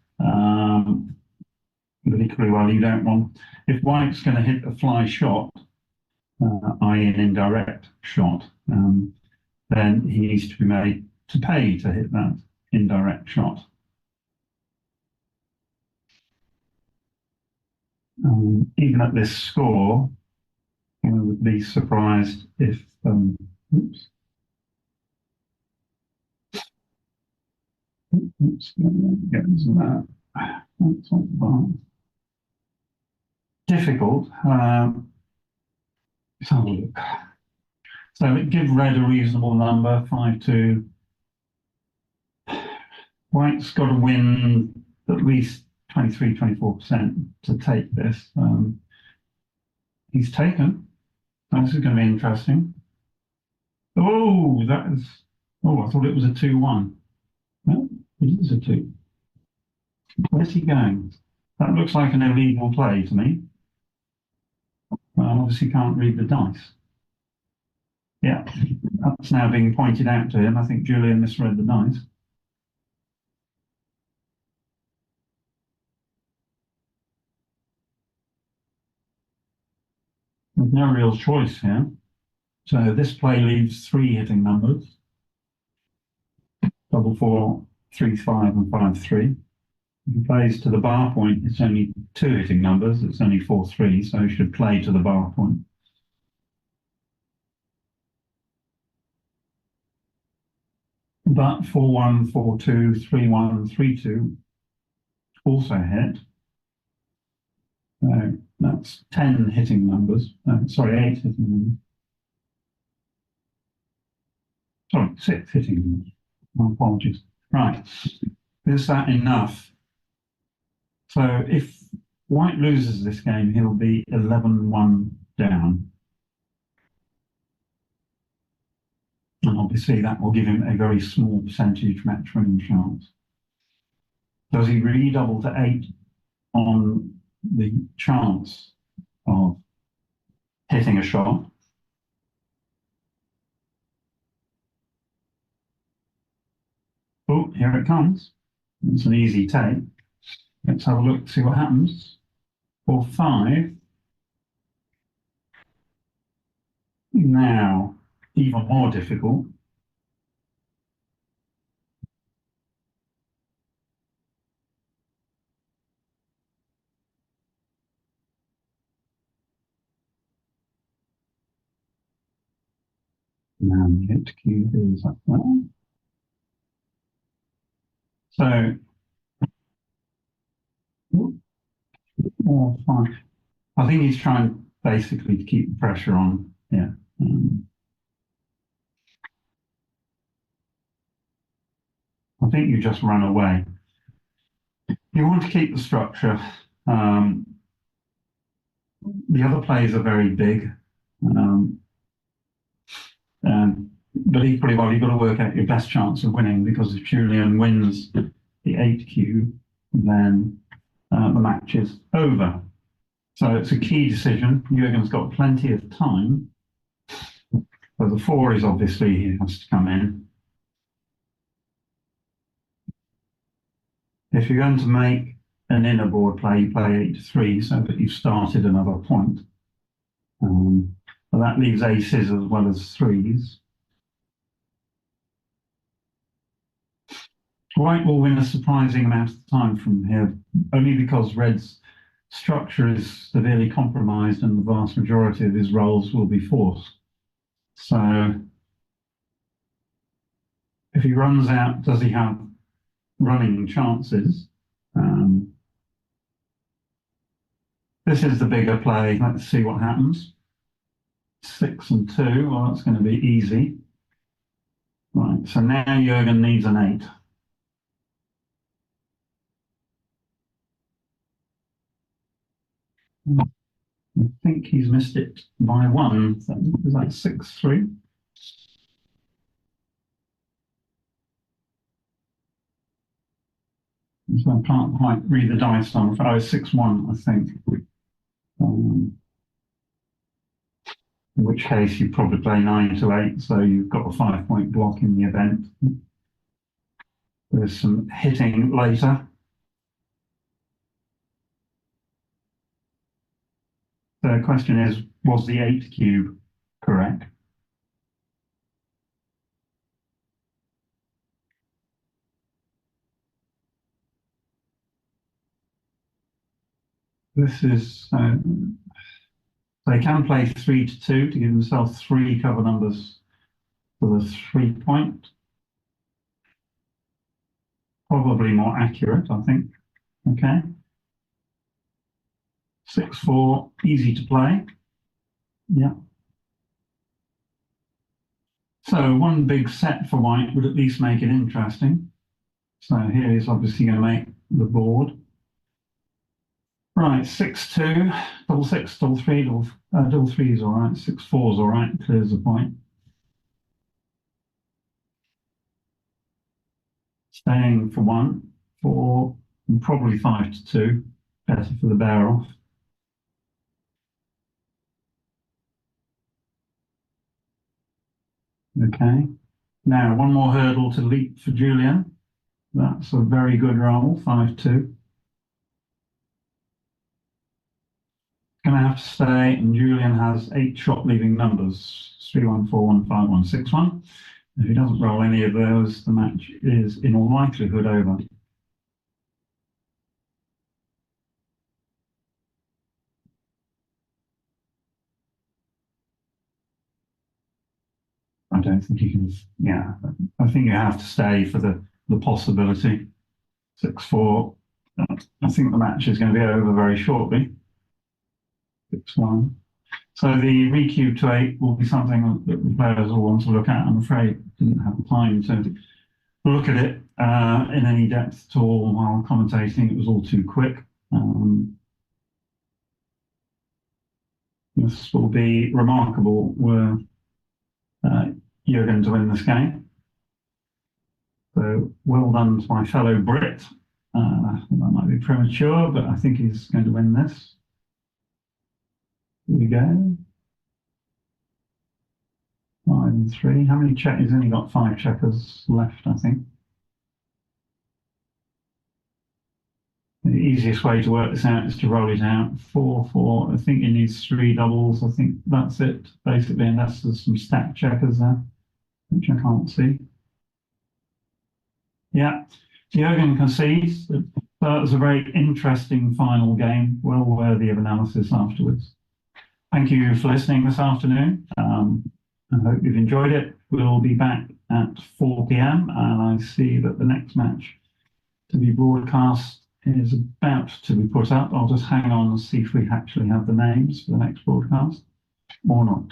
But equally well, you don't want, if White's going to hit a fly shot, i.e. an indirect shot, then he needs to be made to pay to hit that indirect shot. Even at this score, I would be surprised if, oops, that. That's not bad. Difficult. Let's have a look. So give Red a reasonable number, 5-2. White's got to win at least 23, 24% to take this. He's taken. This is going to be interesting. Oh, that is. Oh, I thought it was a 2-1. No, it is a 2. Where's he going? That looks like an illegal play to me. Well, obviously can't read the dice. Yeah, that's now being pointed out to him. I think Julian misread the dice. There's no real choice here. So this play leaves 3 hitting numbers. 4, 4, 3, 5, and 5, 3. If he plays to the bar point, it's only 2 hitting numbers. It's only 4, 3, so he should play to the bar point. But 4-1, 4-2, 3-1, 3-2 also hit. So that's 10 hitting numbers. Sorry, 8 hitting numbers. Sorry, 6 hitting numbers. My apologies. Right. Is that enough? So if white loses this game, he'll be 11-1 down. And obviously that will give him a very small percentage match winning chance. Does he redouble to 8 on the chance of hitting a shot? Oh, here it comes. It's an easy take. Let's have a look, see what happens. For 5. Now, even more difficult. Now the hit cube is up there. So, 4, 5. I think he's trying basically to keep the pressure on. Yeah. I think you just run away. You want to keep the structure. The other plays are very big. But equally, well, you've got to work out your best chance of winning, because if Julian wins the 8 cube, then the match is over. So it's a key decision. Juergen's got plenty of time. So the 4 is obviously he has to come in. If you're going to make an inner board play, you play 8-3 so that you've started another point. But that leaves aces as well as 3s. White will win a surprising amount of time from here, only because red's structure is severely compromised and the vast majority of his rolls will be forced. So if he runs out, does he have running chances? This is the bigger play. Let's see what happens. 6 and 2. Well, that's going to be easy. Right, so now Juergen needs an 8. I think he's missed it by 1. So is that 6-3? So I can't quite read the dice on. Oh, it's 6-1, I think. In which case you probably play 9-8, so you've got a 5-point block in the event. There's some hitting later. The question is, was the 8 cube correct? This is, they can play 3-2 to give themselves 3 cover numbers for the 3-point. Probably more accurate, I think. Okay. 6-4, easy to play. Yeah. So one big set for white would at least make it interesting. So here he's obviously going to make the board. Right, 6-2, double 6, double 3, double 3 is all right, 6-4 is all right, clears the point. Staying for 1, 4, and probably 5-2, better for the bear off. Okay, now one more hurdle to leap for Julian. That's a very good roll, 5-2. Going to have to stay, and Julian has 8 shot leaving numbers, 3-1, 4-1, 5-1, 6-1. If he doesn't roll any of those, the match is in all likelihood over. I don't think you can, yeah, I think you have to stay for the possibility. 6-4. I think the match is going to be over very shortly. 6-1. So the recube to 8 will be something that the players will want to look at. I'm afraid didn't have time to look at it in any depth at all while commentating. It was all too quick. This will be remarkable were Juergen to win this game. So well done to my fellow Brit. That might be premature, but I think he's going to win this. Here we go. 5-3. How many checkers? He's only got 5 checkers left, I think. The easiest way to work this out is to roll it out. 4-4. I think he needs 3 doubles. I think that's it, basically, unless there's some stacked checkers there, which I can't see. Yeah, Juergen concedes. That was a very interesting final game, well worthy of analysis afterwards. Thank you for listening this afternoon. I hope you've enjoyed it. We'll be back at 4 p.m. and I see that the next match to be broadcast is about to be put up. I'll just hang on and see if we actually have the names for the next broadcast or not.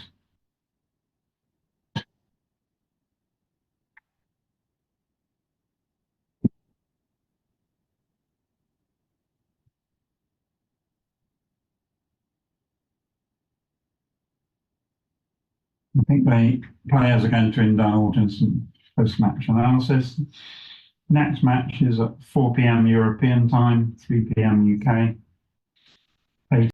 I think the players are going to indulge in some post-match analysis. Next match is at 4 p.m. European time, 3 p.m. UK.